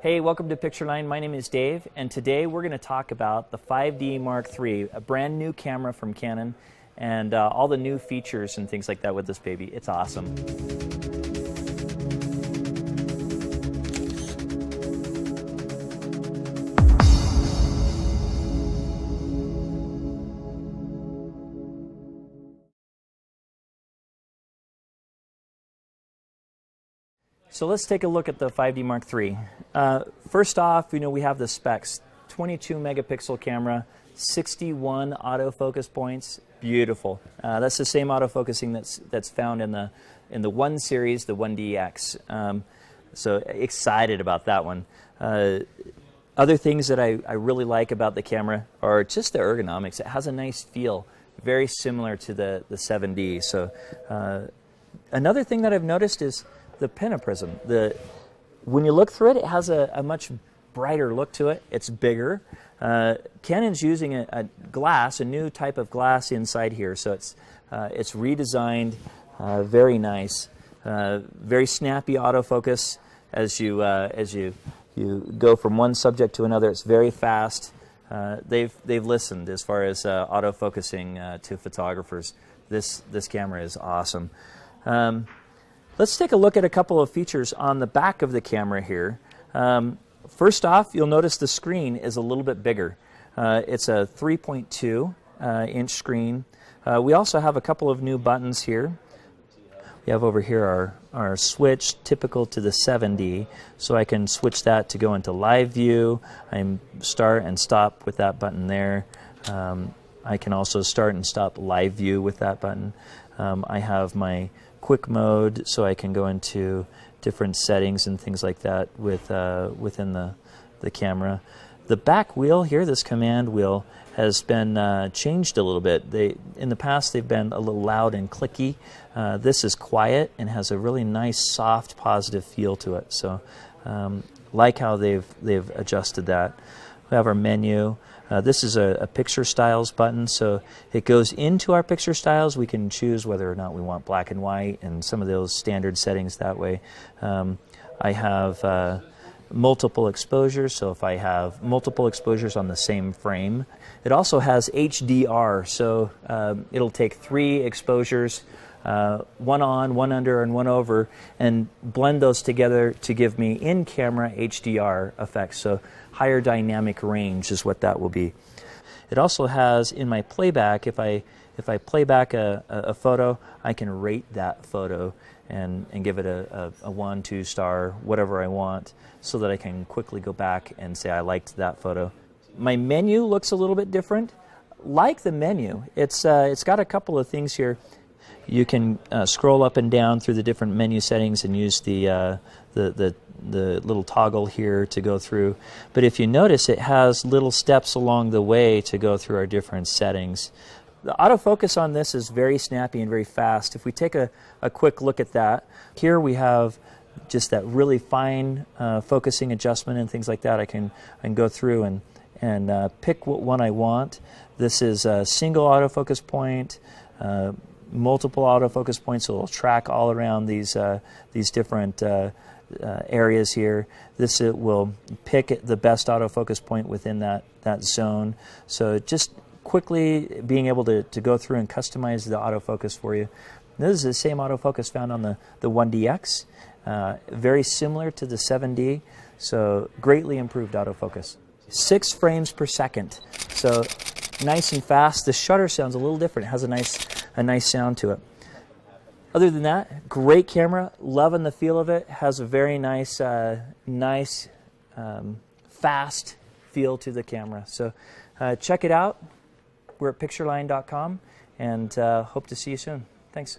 Hey, welcome to Pictureline. My name is Dave, and today we're going to talk about the 5D Mark III, a brand new camera from Canon, and all the new features and things like that with this baby. It's awesome. So let's take a look at the 5D Mark III. First off, we have the specs. 22 megapixel camera, 61 autofocus points, beautiful. That's the same autofocusing that's found in the 1 series, the 1DX. So excited about that one. Other things that I really like about the camera are just the ergonomics. It has a nice feel, very similar to the 7D. So another thing that I've noticed is the pentaprism. When you look through it, it has a much brighter look to it. It's bigger. Canon's using a new type of glass inside here, so it's redesigned, very nice, very snappy autofocus as you go from one subject to another. It's very fast. They've listened as far as autofocusing to photographers. This camera is awesome. Let's take a look at a couple of features on the back of the camera here. First off, you'll notice the screen is a little bit bigger. It's a 3.2 inch screen. We also have a couple of new buttons here. We have over here our switch, typical to the 7D, so I can switch that to go into live view. I start and stop with that button there. I can also start and stop live view with that button. I have my quick mode, so I can go into different settings and things like that within the camera. The back wheel here, this command wheel, has been changed a little bit. In the past, they've been a little loud and clicky. This is quiet and has a really nice, soft, positive feel to it. So, like how they've adjusted that. We have our menu. This is a picture styles button, so it goes into our picture styles. We can choose whether or not we want black and white and some of those standard settings that way. I have multiple exposures, so if I have multiple exposures on the same frame. It also has HDR, so it'll take 3 exposures, one on, one under, and one over, and blend those together to give me in-camera HDR effects. So higher dynamic range is what that will be. It also has, in my playback, if I play back a photo, I can rate that photo and give it a 1, 2 star, whatever I want, so that I can quickly go back and say I liked that photo. My menu looks a little bit different. Like the menu, it's got a couple of things here. You can scroll up and down through the different menu settings and use the little toggle here to go through. But if you notice, it has little steps along the way to go through our different settings. The autofocus on this is very snappy and very fast. If we take a quick look at that, here we have just that really fine focusing adjustment and things like that. I can go through and pick what one I want. This is a single autofocus point, multiple autofocus points, so it'll track all around these different areas here. This it will pick the best autofocus point within that zone. So just quickly being able to go through and customize the autofocus for you. This is the same autofocus found on the 1DX, very similar to the 7D, so greatly improved autofocus. 6 frames per second, so nice and fast. The shutter sounds a little different. It has a nice sound to it. Other than that, great camera. Loving the feel of it. Has a very nice, fast feel to the camera. So check it out. We're at pictureline.com and hope to see you soon. Thanks.